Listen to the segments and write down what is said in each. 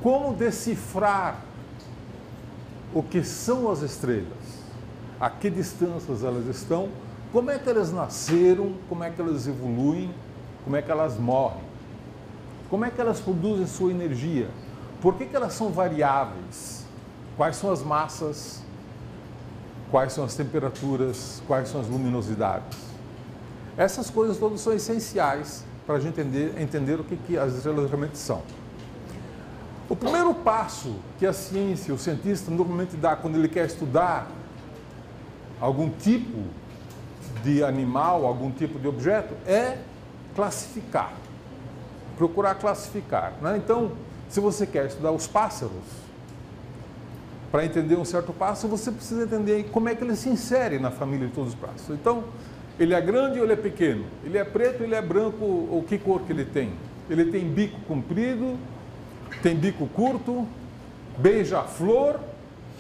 como decifrar o que são as estrelas, a que distâncias elas estão, como é que elas nasceram, como é que elas evoluem, como é que elas morrem, como é que elas produzem sua energia, por que elas são variáveis, quais são as massas, quais são as temperaturas, quais são as luminosidades. Essas coisas todas são essenciais para a gente entender o que as estrelas realmente são. O primeiro passo que a ciência, o cientista normalmente dá quando ele quer estudar algum tipo de animal, algum tipo de objeto, é classificar, procurar classificar, né? Então, se você quer estudar os pássaros, para entender um certo pássaro, você precisa entender como é que ele se insere na família de todos os pássaros. Então, ele é grande ou ele é pequeno? Ele é preto, ele é branco, ou que cor que ele tem? Ele tem bico comprido, tem bico curto, beija-flor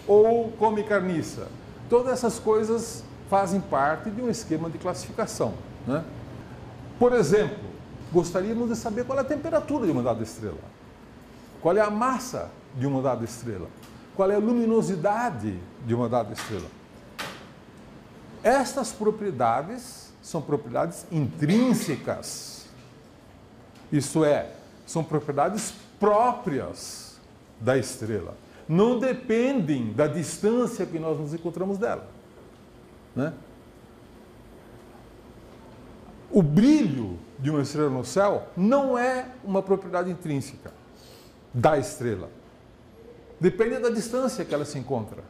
ou come carniça? Todas essas coisas fazem parte de um esquema de classificação, né? Por exemplo, gostaríamos de saber qual é a temperatura de uma dada estrela, qual é a massa de uma dada estrela, qual é a luminosidade de uma dada estrela. Estas propriedades são propriedades intrínsecas, isto é, são propriedades próprias da estrela, não dependem da distância que nós nos encontramos dela, né? O brilho de uma estrela no céu não é uma propriedade intrínseca da estrela, depende da distância que ela se encontra.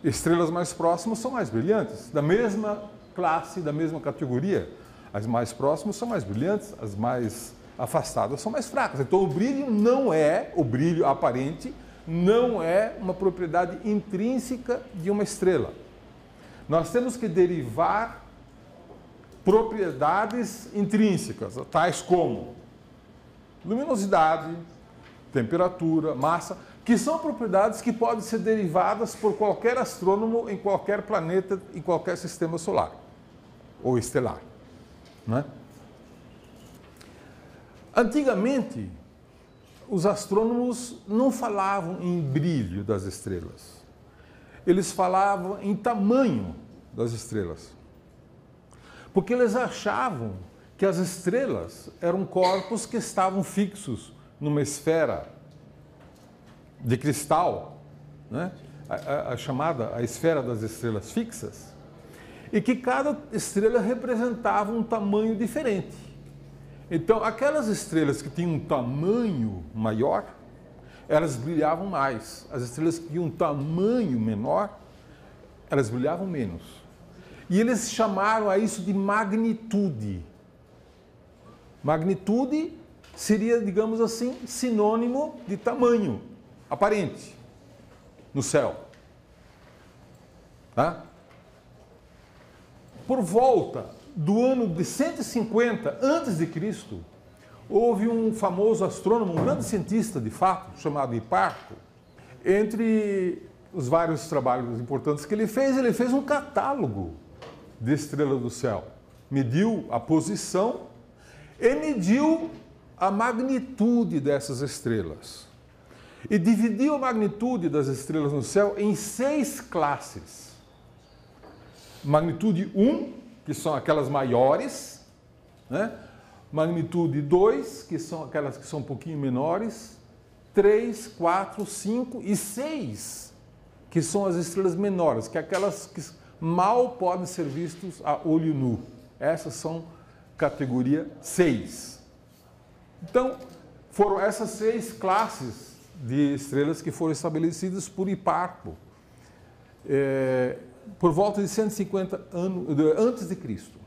Estrelas mais próximas são mais brilhantes, da mesma classe, da mesma categoria. As mais próximas são mais brilhantes, as mais afastadas são mais fracas. Então o brilho aparente não é uma propriedade intrínseca de uma estrela. Nós temos que derivar propriedades intrínsecas, tais como luminosidade, temperatura, massa, que são propriedades que podem ser derivadas por qualquer astrônomo em qualquer planeta, em qualquer sistema solar ou estelar, né? Antigamente, os astrônomos não falavam em brilho das estrelas, eles falavam em tamanho das estrelas, porque eles achavam que as estrelas eram corpos que estavam fixos numa esfera de cristal, né? a chamada a esfera das estrelas fixas, e que cada estrela representava um tamanho diferente. Então, aquelas estrelas que tinham um tamanho maior, elas brilhavam mais. As estrelas que tinham um tamanho menor, elas brilhavam menos. E eles chamaram a isso de magnitude. Magnitude seria, digamos assim, sinônimo de tamanho aparente no céu, tá? Por volta do ano de 150 a.C., houve um famoso astrônomo, um grande cientista de fato, chamado Hiparco. Entre os vários trabalhos importantes que ele fez um catálogo de estrelas do céu. Mediu a posição e mediu a magnitude dessas estrelas. E dividiu a magnitude das estrelas no céu em 6 classes. Magnitude 1, que são aquelas maiores, né? Magnitude 2, que são aquelas que são um pouquinho menores, 3, 4, 5 e 6, que são as estrelas menores, que é aquelas que mal podem ser vistas a olho nu. Essas são categoria 6. Então, foram essas 6 classes de estrelas que foram estabelecidas por Hiparco, por volta de 150 anos antes de Cristo.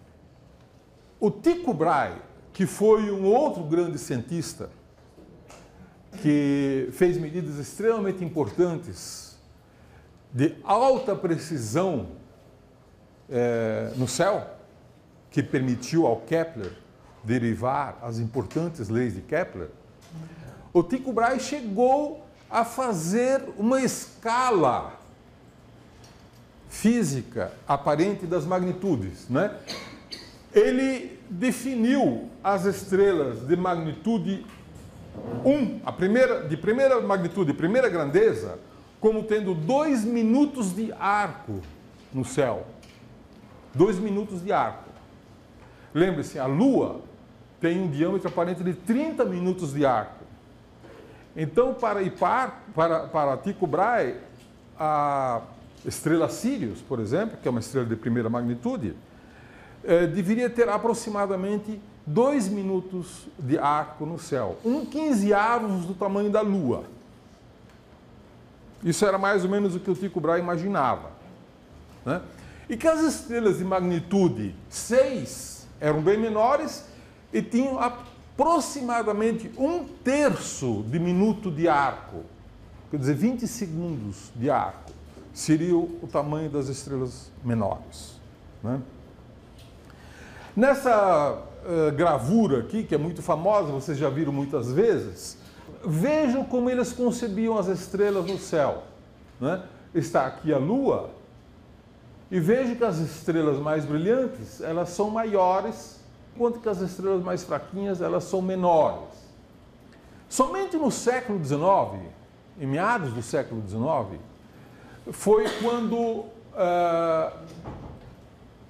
O Tycho Brahe, que foi um outro grande cientista, que fez medidas extremamente importantes de alta precisão no céu, que permitiu ao Kepler derivar as importantes leis de Kepler, o Tycho Brahe chegou a fazer uma escala física aparente das magnitudes, né? Ele definiu as estrelas de magnitude de primeira magnitude, primeira grandeza, como tendo 2 minutos de arco no céu. 2 minutos de arco. Lembre-se, a Lua tem um diâmetro aparente de 30 minutos de arco. Então, para Tycho Brahe, a estrela Sirius, por exemplo, que é uma estrela de primeira magnitude, deveria ter aproximadamente 2 minutos de arco no céu, 1/15 do tamanho da Lua. Isso era mais ou menos o que o Tycho Brahe imaginava, né? E que as estrelas de magnitude 6 eram bem menores e tinham aproximadamente 1/3 de minuto de arco, quer dizer, 20 segundos de arco, seria o tamanho das estrelas menores, né? Nessa gravura aqui, que é muito famosa, vocês já viram muitas vezes, vejam como eles concebiam as estrelas no céu, né? Está aqui a Lua, e vejam que as estrelas mais brilhantes, elas são maiores, enquanto que as estrelas mais fraquinhas, elas são menores. Somente no século XIX, em meados do século XIX, foi quando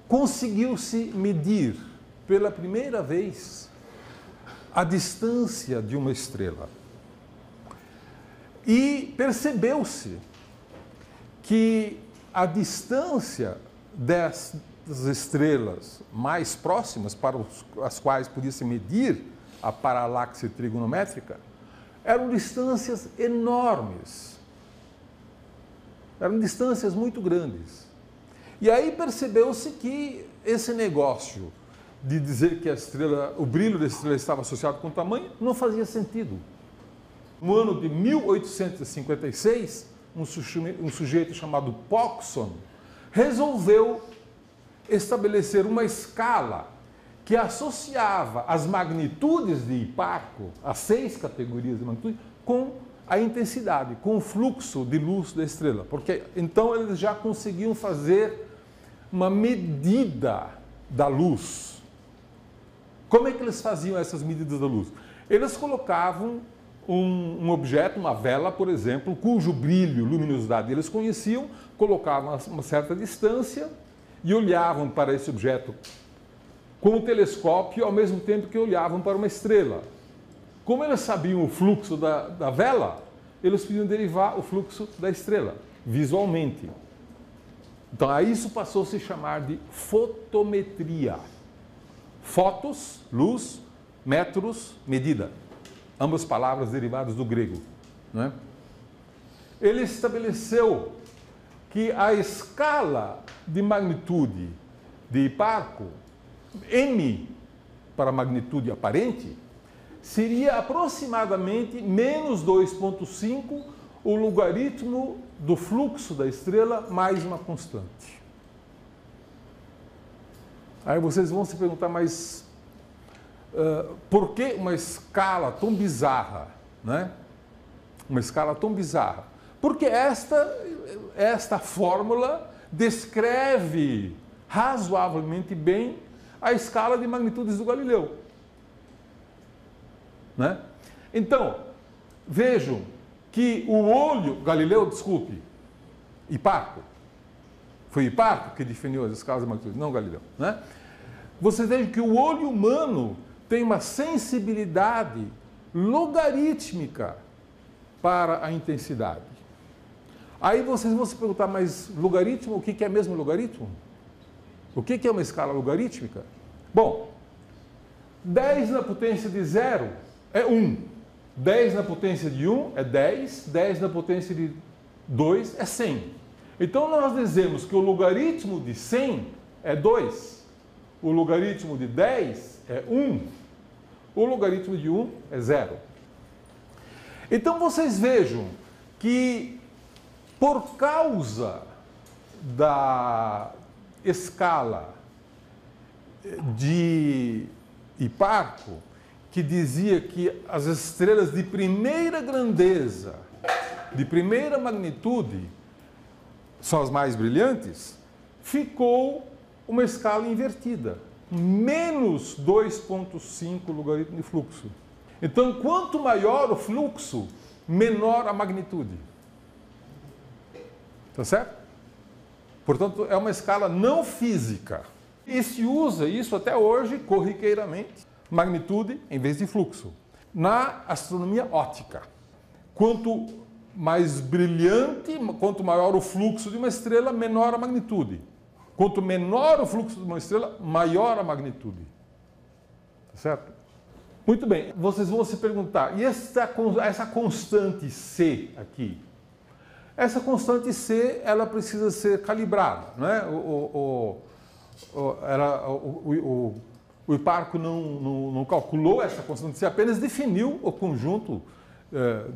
conseguiu-se medir pela primeira vez a distância de uma estrela. E percebeu-se que a distância dessas estrelas mais próximas, para as quais podia-se medir a paralaxe trigonométrica, eram distâncias enormes. Eram distâncias muito grandes. E aí percebeu-se que esse negócio de dizer que o brilho da estrela estava associado com o tamanho, não fazia sentido. No ano de 1856, um sujeito chamado Pogson resolveu estabelecer uma escala que associava as magnitudes de Hipparco, as 6 categorias de magnitude, com a intensidade, com o fluxo de luz da estrela. Porque então eles já conseguiam fazer uma medida da luz. Como é que eles faziam essas medidas da luz? Eles colocavam um objeto, uma vela, por exemplo, cujo brilho, luminosidade eles conheciam, colocavam a uma certa distância e olhavam para esse objeto com o telescópio ao mesmo tempo que olhavam para uma estrela. Como eles sabiam o fluxo da vela, eles podiam derivar o fluxo da estrela, visualmente. Então, aí isso passou a se chamar de fotometria. Fotos, luz, metros, medida. Ambas palavras derivadas do grego, né? Ele estabeleceu que a escala de magnitude de Hipparco, m para a magnitude aparente, seria aproximadamente menos 2,5 o logaritmo do fluxo da estrela mais uma constante. Aí vocês vão se perguntar, mas por que uma escala tão bizarra, né? Uma escala tão bizarra? Porque esta fórmula descreve razoavelmente bem a escala de magnitudes do Galileu, né? Então, vejam que o olho... Galileu, desculpe, Hipparco. Foi Hipparco que definiu as escalas de magnitude, não Galileu, né? Vocês vejam que o olho humano tem uma sensibilidade logarítmica para a intensidade. Aí vocês vão se perguntar, mas logaritmo, o que é mesmo logaritmo? O que é uma escala logarítmica? Bom, 10 na potência de 0 é 1. 10 na potência de 1 é 10. 10 na potência de 2 é 100. Então, nós dizemos que o logaritmo de 100 é 2. O logaritmo de 10 é 1. O logaritmo de 1 é 0. Então, vocês vejam que, por causa da escala de Hipparco, que dizia que as estrelas de primeira grandeza, de primeira magnitude, são as mais brilhantes, ficou uma escala invertida, menos 2,5 logaritmo de fluxo. Então, quanto maior o fluxo, menor a magnitude. Tá certo? Portanto, é uma escala não física. E se usa isso até hoje, corriqueiramente, magnitude em vez de fluxo. Na astronomia óptica, quanto mais brilhante, quanto maior o fluxo de uma estrela, menor a magnitude. Quanto menor o fluxo de uma estrela, maior a magnitude. Tá certo? Muito bem, vocês vão se perguntar, e essa constante C aqui? Essa constante C, ela precisa ser calibrada, né? O Hiparco não calculou essa constante C, apenas definiu o conjunto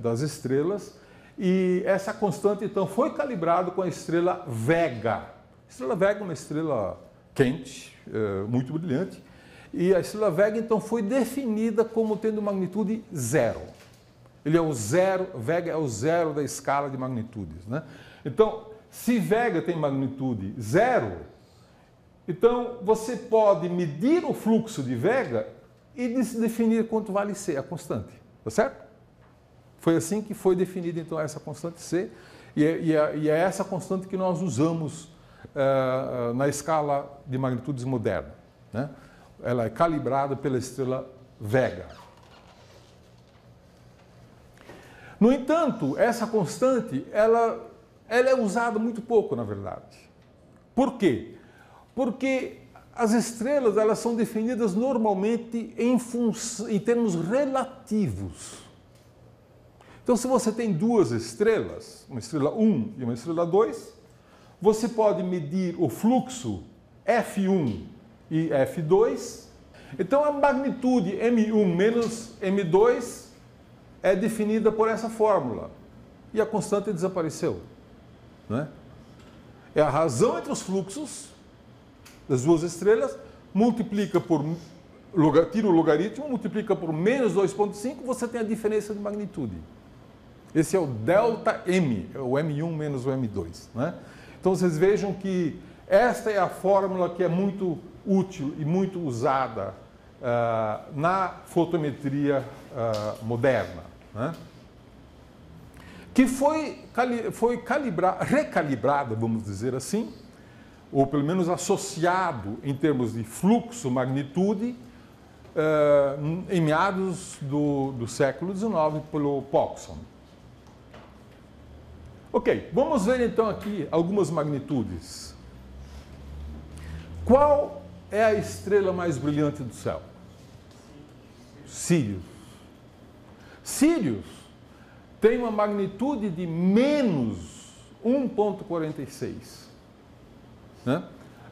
das estrelas, e essa constante, então, foi calibrada com a estrela Vega. A estrela Vega é uma estrela quente, muito brilhante, e a estrela Vega, então, foi definida como tendo magnitude zero. Ele é o zero, Vega é o zero da escala de magnitudes, né? Então, se Vega tem magnitude zero, então você pode medir o fluxo de Vega e definir quanto vale C, a constante, tá certo? Foi assim que foi definida, então, essa constante C, e é essa constante que nós usamos na escala de magnitudes moderna, né? Ela é calibrada pela estrela Vega. No entanto, essa constante, ela é usada muito pouco, na verdade. Por quê? Porque as estrelas, elas são definidas normalmente em termos relativos. Então, se você tem duas estrelas, uma estrela 1 e uma estrela 2, você pode medir o fluxo F1 e F2. Então, a magnitude M1 menos M2 é definida por essa fórmula. E a constante desapareceu, né? É a razão entre os fluxos das duas estrelas, multiplica por, tira o logaritmo, multiplica por menos 2,5, você tem a diferença de magnitude. Esse é o delta M, é o M1 menos o M2, né? Então, vocês vejam que esta é a fórmula que é muito útil e muito usada na fotometria moderna, né? Que foi recalibrada, vamos dizer assim, ou pelo menos associado em termos de fluxo, magnitude, em meados do século XIX pelo Pogson. Ok, vamos ver então aqui algumas magnitudes. Qual é a estrela mais brilhante do céu? Sirius. Sirius tem uma magnitude de menos 1,46. Né?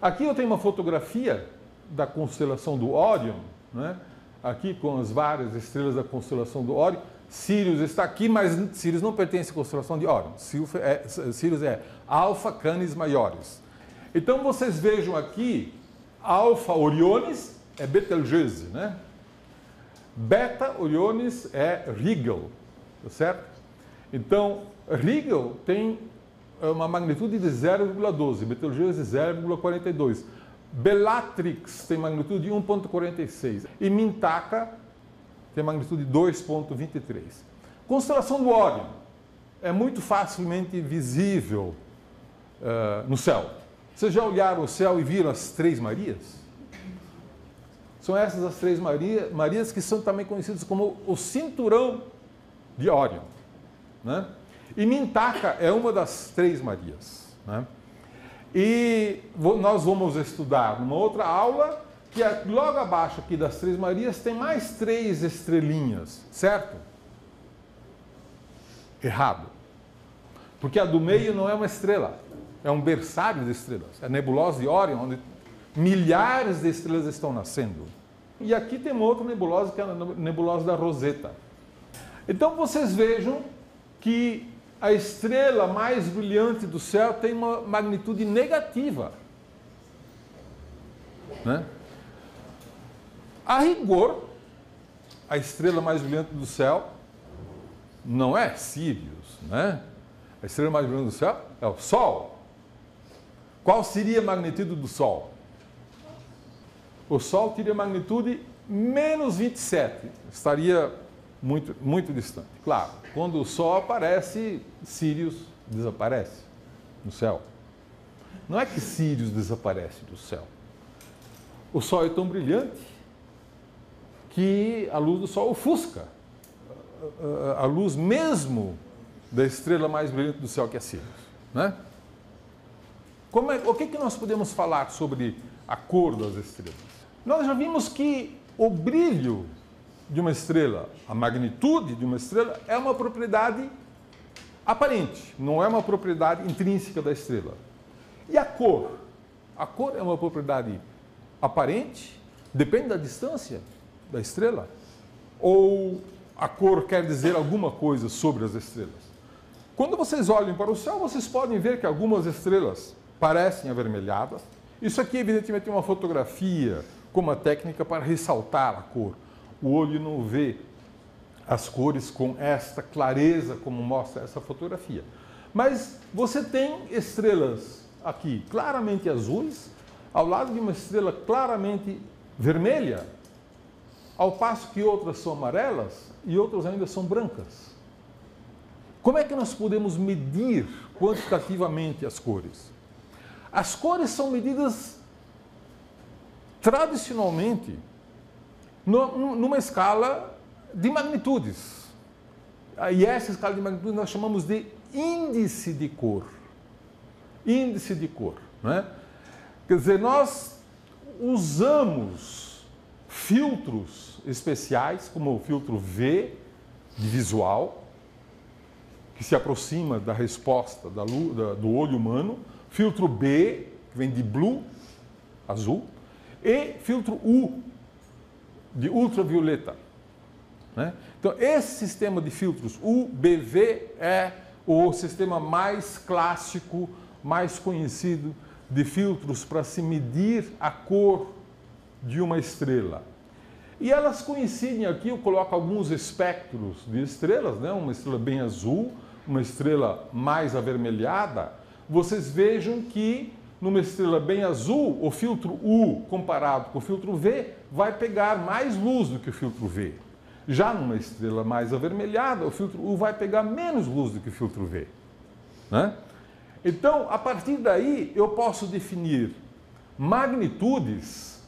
Aqui eu tenho uma fotografia da constelação do Órion, né? Aqui com as várias estrelas da constelação do Órion. Sirius está aqui, mas Sirius não pertence à constelação de Órion. Sirius é Alpha Canis Maiores. Então vocês vejam aqui, Alpha Orionis é Betelgeuse, né? Beta Orionis é Rigel, tá certo? Então, Rigel tem uma magnitude de 0,12, Betelgeuse 0,42. Bellatrix tem magnitude de 1,46 e Mintaka tem magnitude de 2,23. Constelação do Órion é muito facilmente visível no céu. Vocês já olharam o céu e viram as Três Marias? São essas as Três Marias que são também conhecidas como o cinturão de Órion, né? E Mintaka é uma das Três Marias, né? E nós vamos estudar numa outra aula que logo abaixo aqui das Três Marias tem mais 3 estrelinhas, certo? Errado. Porque a do meio não é uma estrela, é um berçário de estrelas. É a nebulosa de Órion, onde milhares de estrelas estão nascendo. E aqui tem uma outra nebulosa, que é a nebulosa da Rosetta. Então vocês vejam que a estrela mais brilhante do céu tem uma magnitude negativa, né? A rigor, a estrela mais brilhante do céu não é Sirius, né? A estrela mais brilhante do céu é o Sol. Qual seria a magnitude do Sol? O Sol teria magnitude menos 27, estaria muito, muito distante. Claro, quando o Sol aparece, Sírius desaparece no céu. Não é que Sírius desaparece do céu. O Sol é tão brilhante que a luz do Sol ofusca a luz mesmo da estrela mais brilhante do céu, que é Sírius, né? O que nós podemos falar sobre a cor das estrelas? Nós já vimos que o brilho de uma estrela, a magnitude de uma estrela, é uma propriedade aparente, não é uma propriedade intrínseca da estrela. E a cor? A cor é uma propriedade aparente, depende da distância da estrela? Ou a cor quer dizer alguma coisa sobre as estrelas? Quando vocês olham para o céu, vocês podem ver que algumas estrelas parecem avermelhadas. Isso aqui, evidentemente, é uma fotografia com uma técnica para ressaltar a cor. O olho não vê as cores com esta clareza como mostra essa fotografia. Mas você tem estrelas aqui claramente azuis, ao lado de uma estrela claramente vermelha, ao passo que outras são amarelas e outras ainda são brancas. Como é que nós podemos medir quantitativamente as cores? As cores são medidas tradicionalmente numa escala de magnitudes. E essa escala de magnitudes nós chamamos de índice de cor. Índice de cor, né? Quer dizer, nós usamos filtros especiais, como o filtro V, de visual, que se aproxima da resposta do olho humano, filtro B, que vem de blue, azul, e filtro U, de ultravioleta, né? Então, esse sistema de filtros UBV é o sistema mais clássico, mais conhecido de filtros para se medir a cor de uma estrela. E elas coincidem aqui, eu coloco alguns espectros de estrelas, né? Uma estrela bem azul, uma estrela mais avermelhada. Vocês vejam que numa estrela bem azul, o filtro U comparado com o filtro V vai pegar mais luz do que o filtro V. Já numa estrela mais avermelhada, o filtro U vai pegar menos luz do que o filtro V, né? Então, a partir daí, eu posso definir magnitudes.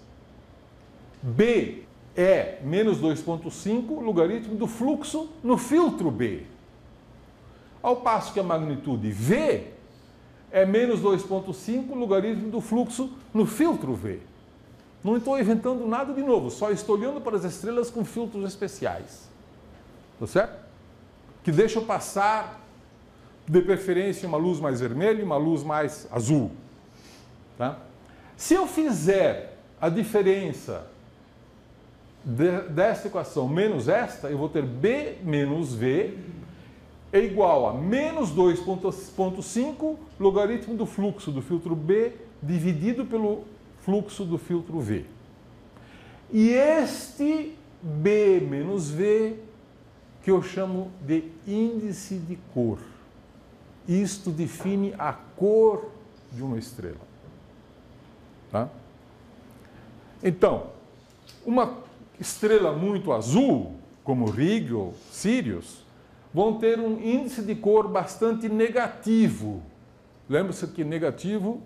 B é menos 2,5 logaritmo do fluxo no filtro B. Ao passo que a magnitude V é menos 2,5 logaritmo do fluxo no filtro V. Não estou inventando nada de novo, só estou olhando para as estrelas com filtros especiais. Tá certo? Que deixam passar, de preferência, uma luz mais vermelha e uma luz mais azul. Tá? Se eu fizer a diferença desta equação menos esta, eu vou ter B menos V é igual a menos 2,5 logaritmo do fluxo do filtro B dividido pelo fluxo do filtro V. E este B menos V, que eu chamo de índice de cor. Isto define a cor de uma estrela. Tá? Então, uma estrela muito azul, como Rigel, Sirius, vão ter um índice de cor bastante negativo. Lembra-se que negativo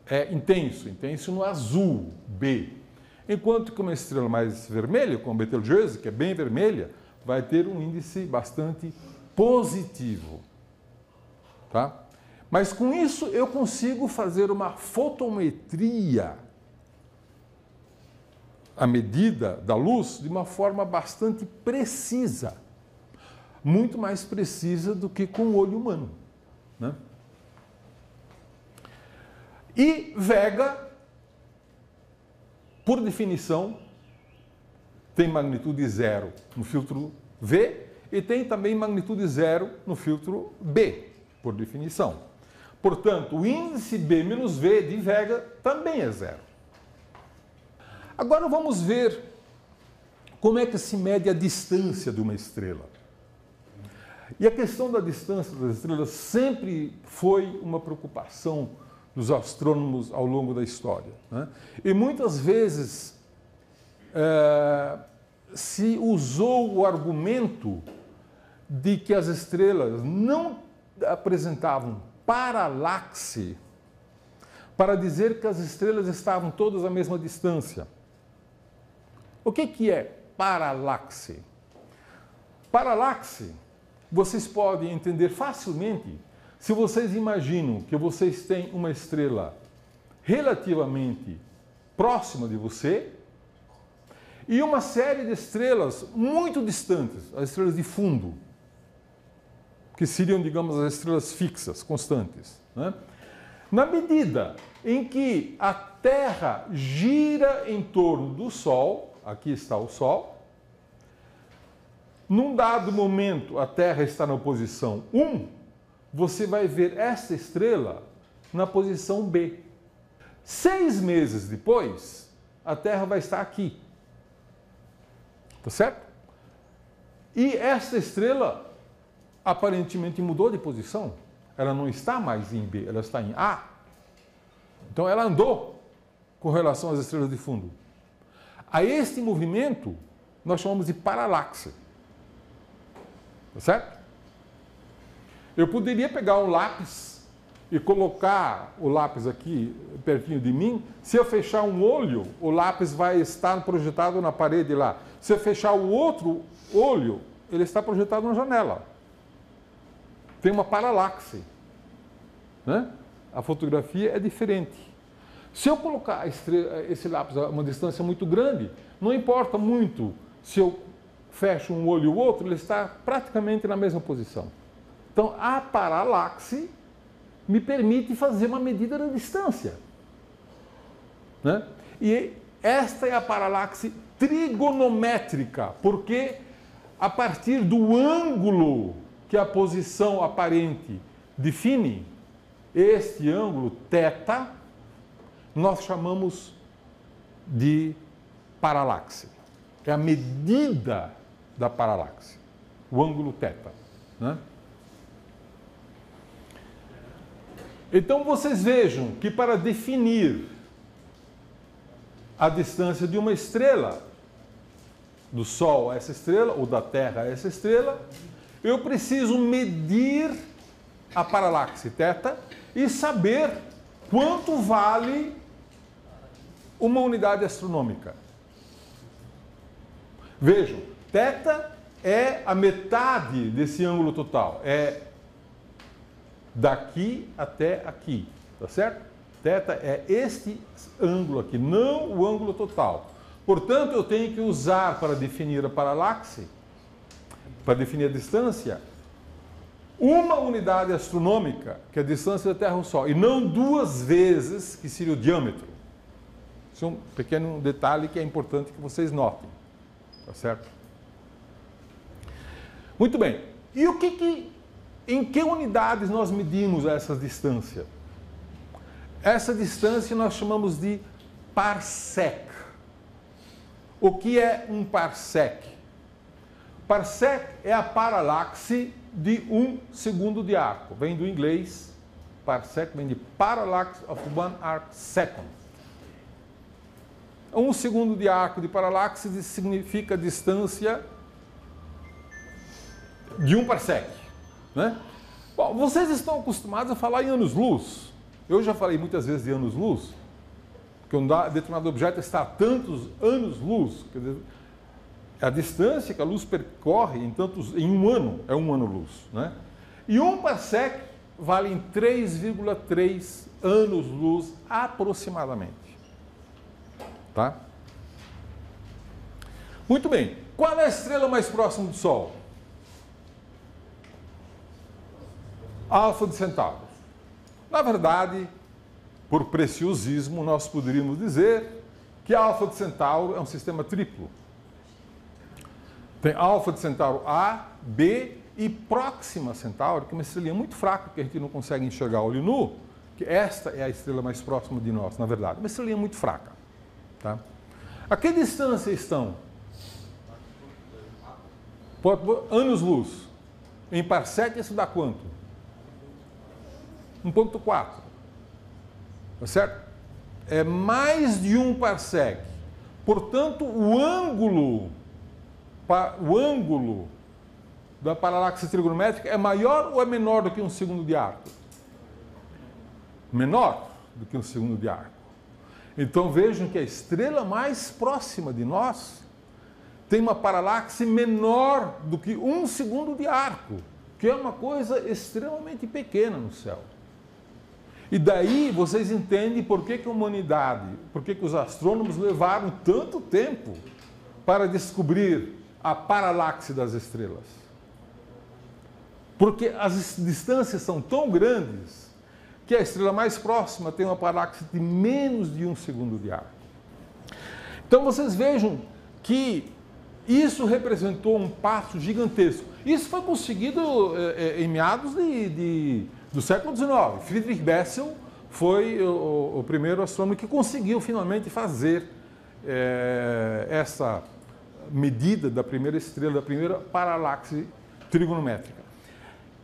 é intenso, intenso no azul, B. Enquanto que uma estrela mais vermelha, como Betelgeuse, que é bem vermelha, vai ter um índice bastante positivo. Tá? Mas com isso eu consigo fazer uma fotometria, a medida da luz, de uma forma bastante precisa. Muito mais precisa do que com o olho humano, né? E Vega, por definição, tem magnitude zero no filtro V e tem também magnitude zero no filtro B, por definição. Portanto, o índice B menos V de Vega também é zero. Agora vamos ver como é que se mede a distância de uma estrela. E a questão da distância das estrelas sempre foi uma preocupação dos astrônomos ao longo da história, né? E muitas vezes se usou o argumento de que as estrelas não apresentavam paralaxe para dizer que as estrelas estavam todas à mesma distância. O que é paralaxe? Paralaxe, vocês podem entender facilmente se vocês imaginam que vocês têm uma estrela relativamente próxima de você e uma série de estrelas muito distantes, as estrelas de fundo, que seriam, digamos, as estrelas fixas, constantes, né? Na medida em que a Terra gira em torno do Sol, aqui está o Sol, num dado momento a Terra está na posição 1, você vai ver esta estrela na posição B. 6 meses depois, a Terra vai estar aqui. Tá certo? E esta estrela aparentemente mudou de posição. Ela não está mais em B, ela está em A. Então ela andou com relação às estrelas de fundo. A este movimento nós chamamos de paralaxe. Tá certo? Eu poderia pegar um lápis e colocar o lápis aqui pertinho de mim. Se eu fechar um olho, o lápis vai estar projetado na parede lá. Se eu fechar o outro olho, ele está projetado na janela. Tem uma paralaxe, né? A fotografia é diferente. Se eu colocar esse lápis a uma distância muito grande, não importa muito se eu fecho um olho e o outro, ele está praticamente na mesma posição. Então, a paralaxe me permite fazer uma medida da distância, né? E esta é a paralaxe trigonométrica, porque a partir do ângulo que a posição aparente define, este ângulo θ, nós chamamos de paralaxe. É a medida da paralaxe, o ângulo θ, né? Então vocês vejam que para definir a distância de uma estrela, do Sol a essa estrela, ou da Terra a essa estrela, eu preciso medir a paralaxe θ e saber quanto vale uma unidade astronômica. Vejam, θ é a metade desse ângulo total, é daqui até aqui, tá certo? θ é este ângulo aqui, não o ângulo total. Portanto, eu tenho que usar para definir a paralaxe, para definir a distância, uma unidade astronômica, que é a distância da Terra ao Sol, e não 2 vezes, que seria o diâmetro. Isso é um pequeno detalhe que é importante que vocês notem, tá certo? Muito bem. E em que unidades nós medimos essa distância? Essa distância nós chamamos de parsec. O que é um parsec? Parsec é a paralaxe de 1 segundo de arco. Vem do inglês, parsec vem de parallax of 1 arc second. 1 segundo de arco de paralaxe significa distância de 1 parsec, né? Bom, vocês estão acostumados a falar em anos-luz. Eu já falei muitas vezes de anos-luz, que um determinado objeto está a tantos anos-luz, quer dizer, a distância que a luz percorre em um ano é 1 ano-luz, né? E 1 parsec vale em 3,3 anos-luz aproximadamente. Tá? Muito bem. Qual é a estrela mais próxima do Sol? Alfa de Centauro. Na verdade, por preciosismo, nós poderíamos dizer que Alfa de Centauro é um sistema triplo. Tem Alfa de Centauro A, B e Próxima Centauro, que é uma estrelinha muito fraca, que a gente não consegue enxergar a olho nu, que esta é a estrela mais próxima de nós, na verdade. Uma estrelinha muito fraca. Tá? A que distância estão? Anos-luz. Em parsec, isso dá quanto? 1,4. Tá certo? É mais de 1 parsec. Portanto, o ângulo o ângulo da paralaxe trigonométrica é maior ou é menor do que 1 segundo de arco? Menor do que 1 segundo de arco. Então vejam que a estrela mais próxima de nós tem uma paralaxe menor do que 1 segundo de arco, que é uma coisa extremamente pequena no céu. E daí vocês entendem por que a humanidade, por que os astrônomos levaram tanto tempo para descobrir a paralaxe das estrelas. Porque as distâncias são tão grandes que a estrela mais próxima tem uma paralaxe de menos de 1 segundo de arco. Então vocês vejam que isso representou um passo gigantesco. Isso foi conseguido em meados do século XIX. Friedrich Bessel foi o primeiro astrônomo que conseguiu finalmente fazer essa medida da primeira estrela, da primeira paralaxe trigonométrica.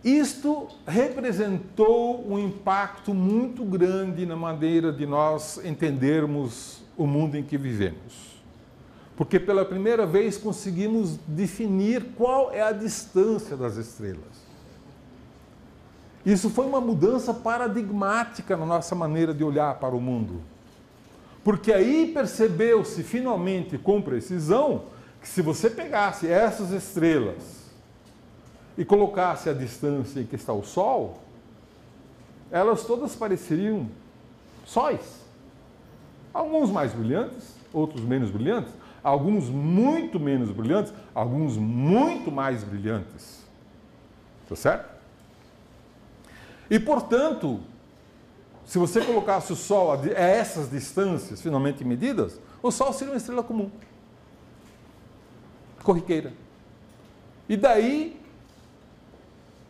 Isto representou um impacto muito grande na maneira de nós entendermos o mundo em que vivemos. Porque pela primeira vez conseguimos definir qual é a distância das estrelas. Isso foi uma mudança paradigmática na nossa maneira de olhar para o mundo. Porque aí percebeu-se finalmente com precisão que se você pegasse essas estrelas e colocasse a distância em que está o Sol, elas todas pareceriam sóis. Alguns mais brilhantes, outros menos brilhantes, alguns muito menos brilhantes, alguns muito mais brilhantes. Tá certo? E, portanto, se você colocasse o Sol a essas distâncias finalmente medidas, o Sol seria uma estrela comum, corriqueira. E daí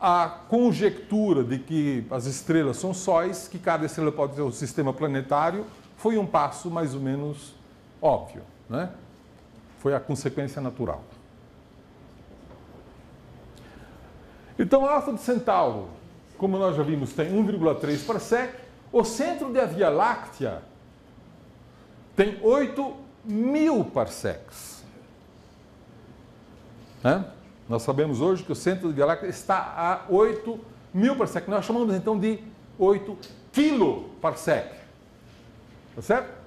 a conjectura de que as estrelas são sóis, que cada estrela pode ter um sistema planetário, foi um passo mais ou menos óbvio, né? Foi a consequência natural. Então, a Alfa de Centauro, como nós já vimos, tem 1,3 parsec. O centro da Via Láctea tem 8.000 parsecs. Né? Nós sabemos hoje que o centro da Via Láctea está a 8.000 parsecs. Nós chamamos então de 8 quiloparsec. Tá certo?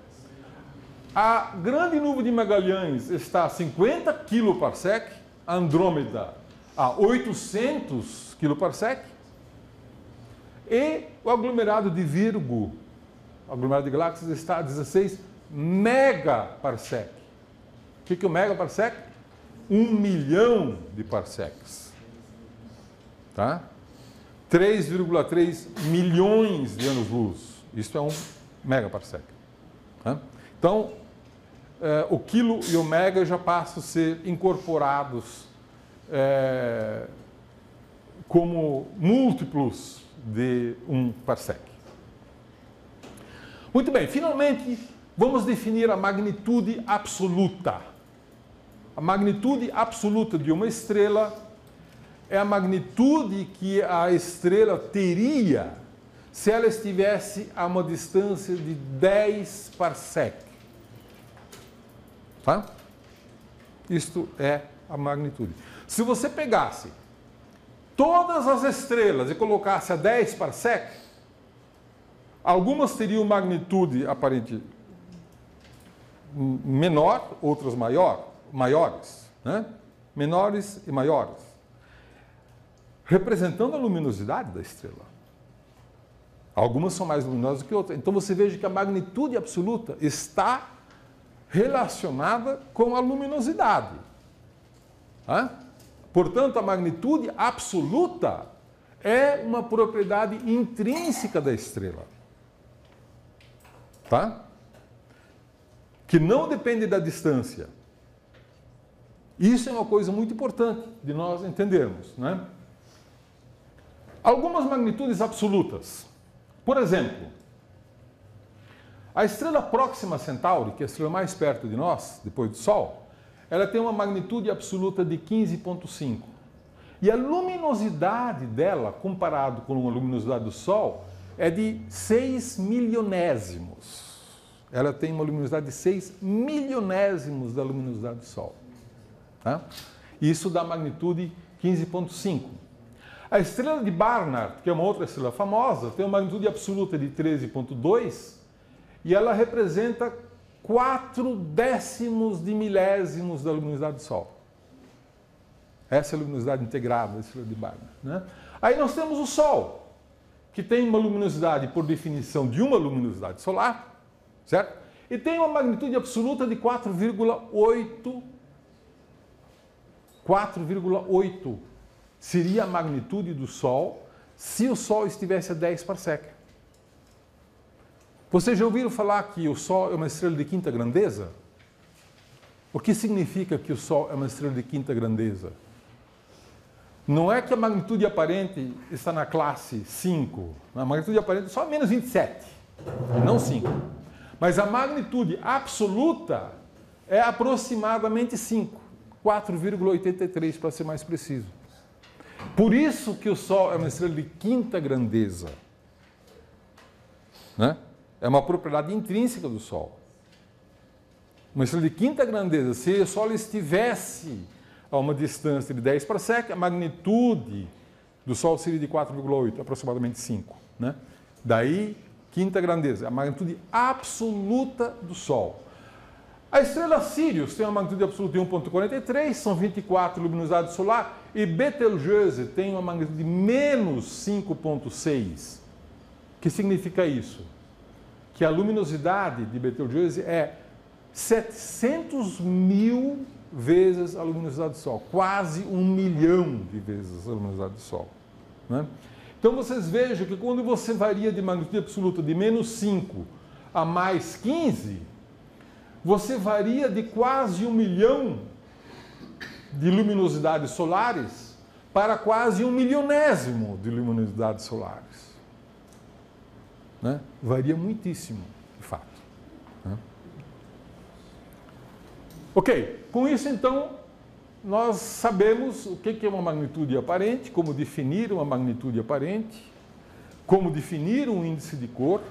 A grande nuvem de Magalhães está a 50 quiloparsec, a Andrômeda a 800 quiloparsec, e o aglomerado de Virgo, o aglomerado de galáxias, está a 16 megaparsec. O que é o megaparsec? 1 milhão de parsecs. Tá? 3,3 milhões de anos-luz. Isso é um megaparsec. Tá? Então, o quilo e o mega já passam a ser incorporados como múltiplos de um parsec. Muito bem, finalmente vamos definir a magnitude absoluta. A magnitude absoluta de uma estrela é a magnitude que a estrela teria se ela estivesse a uma distância de 10 parsec. Tá? Isto é a magnitude. Se você pegasse todas as estrelas e colocasse a 10 parsec, algumas teriam magnitude aparente menor, outras maiores, né? Menores e maiores, representando a luminosidade da estrela. Algumas são mais luminosas que outras. Então você veja que a magnitude absoluta está relacionada com a luminosidade. Tá? Portanto, a magnitude absoluta é uma propriedade intrínseca da estrela. Tá? Que não depende da distância. Isso é uma coisa muito importante de nós entendermos, né? Algumas magnitudes absolutas. Por exemplo, a estrela Próxima Centauri, que é a estrela mais perto de nós, depois do Sol, ela tem uma magnitude absoluta de 15,5. E a luminosidade dela, comparado com a luminosidade do Sol, é de 6 milionésimos. Ela tem uma luminosidade de 6 milionésimos da luminosidade do Sol. Tá? Isso dá magnitude 15,5. A estrela de Barnard, que é uma outra estrela famosa, tem uma magnitude absoluta de 13,2 e ela representa 4 décimos de milésimos da luminosidade do Sol. Essa é a luminosidade integrada da estrela de Barnard, né? Aí nós temos o Sol, que tem uma luminosidade, por definição, de uma luminosidade solar, certo? E tem uma magnitude absoluta de 4,8. 4,8 seria a magnitude do Sol se o Sol estivesse a 10 parsec. Vocês já ouviram falar que o Sol é uma estrela de quinta grandeza? O que significa que o Sol é uma estrela de quinta grandeza? Não é que a magnitude aparente está na classe 5. A magnitude aparente é só menos 27, não 5. Mas a magnitude absoluta é aproximadamente 5. 4,83 para ser mais preciso. Por isso que o Sol é uma estrela de quinta grandeza, né? É uma propriedade intrínseca do Sol. Uma estrela de quinta grandeza, se o Sol estivesse a uma distância de 10 parsec, a magnitude do Sol seria de 4,8, aproximadamente 5, né? Daí, quinta grandeza, a magnitude absoluta do Sol. A estrela Sirius tem uma magnitude absoluta de 1,43, são 24 luminosidades solar, e Betelgeuse tem uma magnitude de menos 5,6. O que significa isso? Que a luminosidade de Betelgeuse é 700 mil vezes a luminosidade do Sol, quase 1 milhão de vezes a luminosidade do Sol, né? Então vocês vejam que quando você varia de magnitude absoluta de menos 5 a mais 15, você varia de quase 1 milhão de luminosidades solares para quase 1 milionésimo de luminosidades solares, né? Varia muitíssimo, de fato, né? Ok, com isso então nós sabemos o que é uma magnitude aparente, como definir uma magnitude aparente, como definir um índice de cor,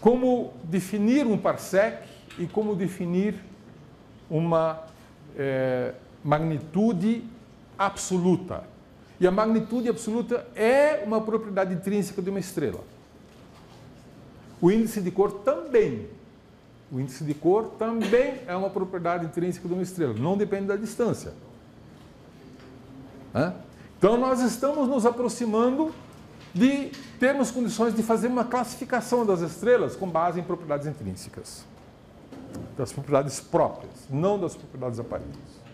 como definir um parsec e como definir uma magnitude absoluta. E a magnitude absoluta é uma propriedade intrínseca de uma estrela. O índice de cor também. O índice de cor também é uma propriedade intrínseca de uma estrela. Não depende da distância. Então nós estamos nos aproximando de termos condições de fazer uma classificação das estrelas com base em propriedades intrínsecas, das propriedades próprias, não das propriedades aparentes.